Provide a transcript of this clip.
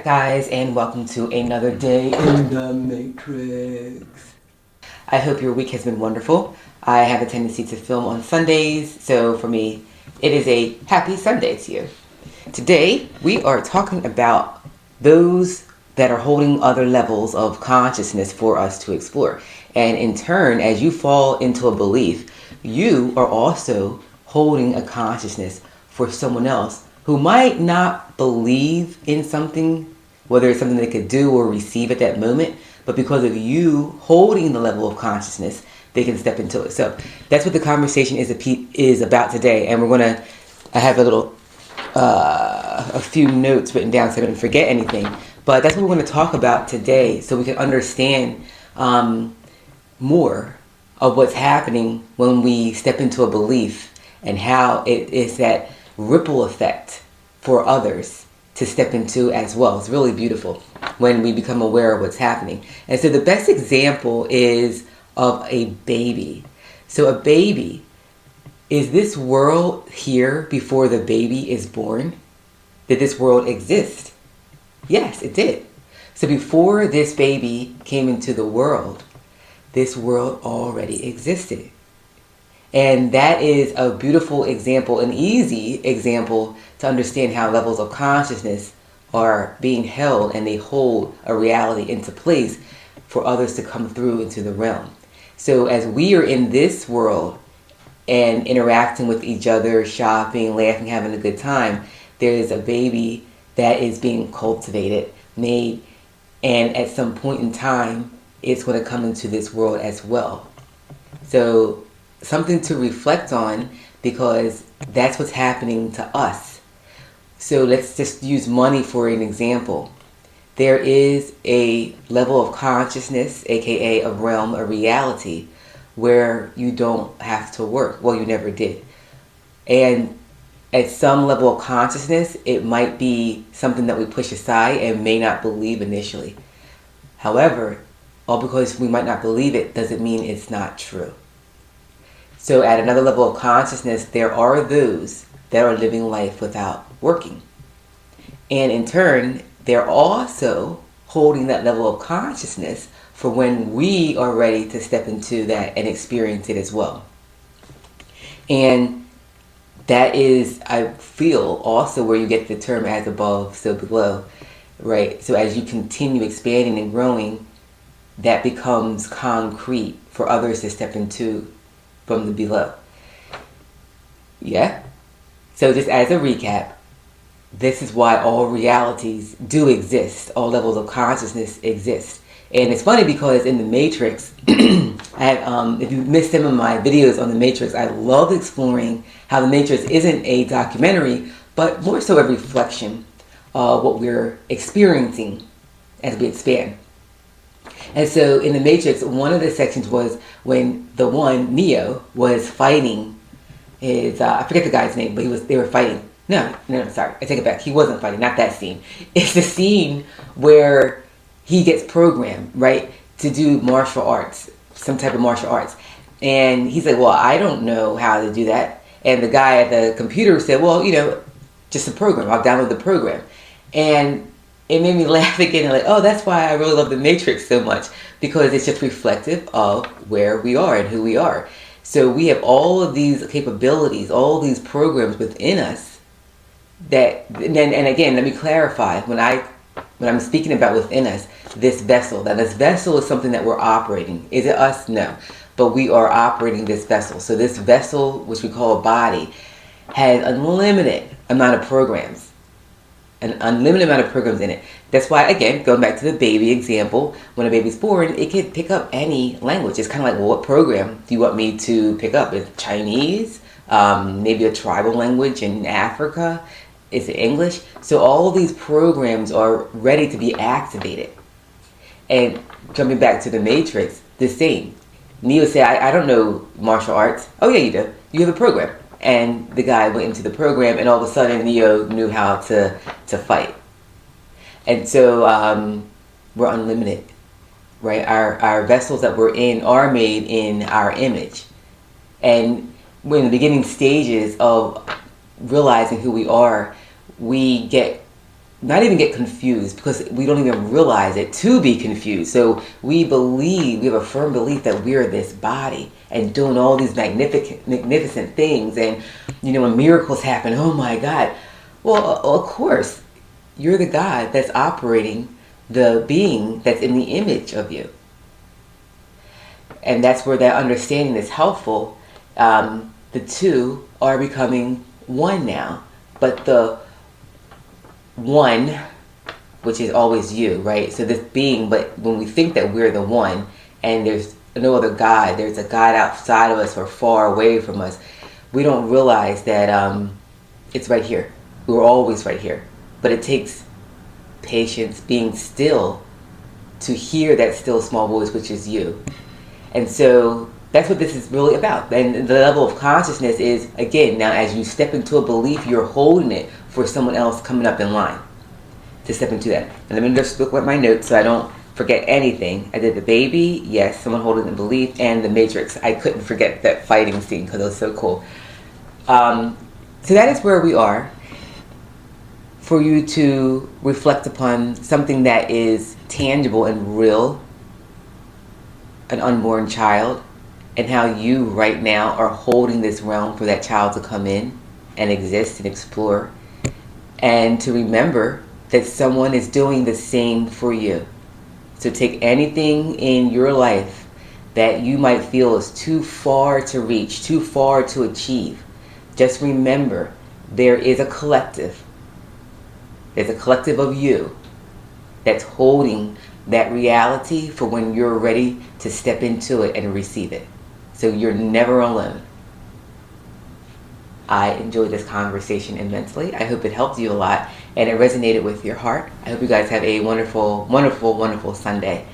guys, and welcome to another day in the Matrix. I hope your week has been wonderful. I have a tendency to film on Sundays, so for me, it is a happy Sunday to you. Today, we are talking about those that are holding other levels of consciousness for us to explore. And in turn, as you fall into a belief, you are also holding a consciousness for someone else who might not believe in something, whether it's something they could do or receive at that moment, but because of you holding the level of consciousness, they can step into it. So that's what the conversation is about today. And I have a few notes written down so I didn't forget anything. But that's what we're going to talk about today so we can understand more of what's happening when we step into a belief and how it is that ripple effect for others to step into as well. It's really beautiful when we become aware of what's happening. And so the best example is of a baby. So a baby, is this world here before the baby is born? Did this world exist? Yes, it did. So before this baby came into the world, this world already existed. And that is a beautiful example, an easy example to understand how levels of consciousness are being held and they hold a reality into place for others to come through into the realm. So as we are in this world and interacting with each other, shopping, laughing, having a good time, there is a baby that is being cultivated, made, and at some point in time, it's going to come into this world as well. So something to reflect on, because that's what's happening to us. So let's just use money for an example. There is a level of consciousness, aka a realm, a reality, where you don't have to work. Well, you never did. And at some level of consciousness, it might be something that we push aside and may not believe initially. However, all because we might not believe it doesn't mean it's not true. So at another level of consciousness, there are those that are living life without working. And in turn, they're also holding that level of consciousness for when we are ready to step into that and experience it as well. And that is, I feel, also where you get the term as above, so below, right? So as you continue expanding and growing, that becomes concrete for others to step into from the below. Yeah? So just as a recap, this is why all realities do exist. All levels of consciousness exist. And it's funny because in the Matrix, if you missed some of my videos on the Matrix, I love exploring how the Matrix isn't a documentary, but more so a reflection of what we're experiencing as we expand. And so in the Matrix, one of the sections was when the one, Neo, was fighting his, I forget the guy's name, but they were fighting. No, sorry, I take it back. He wasn't fighting, not that scene. It's the scene where he gets programmed, right, to do martial arts, some type of martial arts. And he's like, well, I don't know how to do that. And the guy at the computer said, well, just a program. I'll download the program. And it made me laugh again, like, oh, that's why I really love the Matrix so much, because it's just reflective of where we are and who we are. So we have all of these capabilities, all these programs within us that, and again, let me clarify, when I'm speaking about within us, this vessel, that this vessel is something that we're operating. Is it us? No. But we are operating this vessel. So this vessel, which we call a body, has unlimited amount of programs. An unlimited amount of programs in it. That's why, again, going back to the baby example, when a baby's born, it can pick up any language. It's kind of like, well, what program do you want me to pick up? Is it Chinese? Maybe a tribal language in Africa? Is it English? So all of these programs are ready to be activated. And jumping back to the Matrix, the same. Neo said, I don't know martial arts. Oh yeah, you do. You have a program. And the guy went into the program, and all of a sudden Neo knew how to fight. And so we're unlimited, right? Our vessels that we're in are made in our image. And we're in the beginning stages of realizing who we are, we not even get confused, because we don't even realize it to be confused. So we have a firm belief that we're this body and doing all these magnificent things. And, when miracles happen, oh my God. Well, of course, you're the God that's operating the being that's in the image of you. And that's where that understanding is helpful. The two are becoming one now. But the one, which is always you, right? So this being, but when we think that we're the one and there's no other God, there's a God outside of us or far away from us, we don't realize that it's right here. We're always right here. But it takes patience, being still, to hear that still small voice, which is you. And so that's what this is really about. And the level of consciousness is, again, now as you step into a belief, you're holding it for someone else coming up in line to step into that. And let me just look at my notes so I don't forget anything. I did the baby, yes, someone holding the belief, and the Matrix. I couldn't forget that fighting scene because it was so cool. So that is where we are. For you to reflect upon something that is tangible and real, an unborn child, and how you right now are holding this realm for that child to come in and exist and explore, and to remember that someone is doing the same for you. So take anything in your life that you might feel is too far to reach, too far to achieve. Just remember, there is a collective. There's a collective of you that's holding that reality for when you're ready to step into it and receive it. So you're never alone. I enjoyed this conversation immensely. I hope it helped you a lot and it resonated with your heart. I hope you guys have a wonderful, wonderful, wonderful Sunday.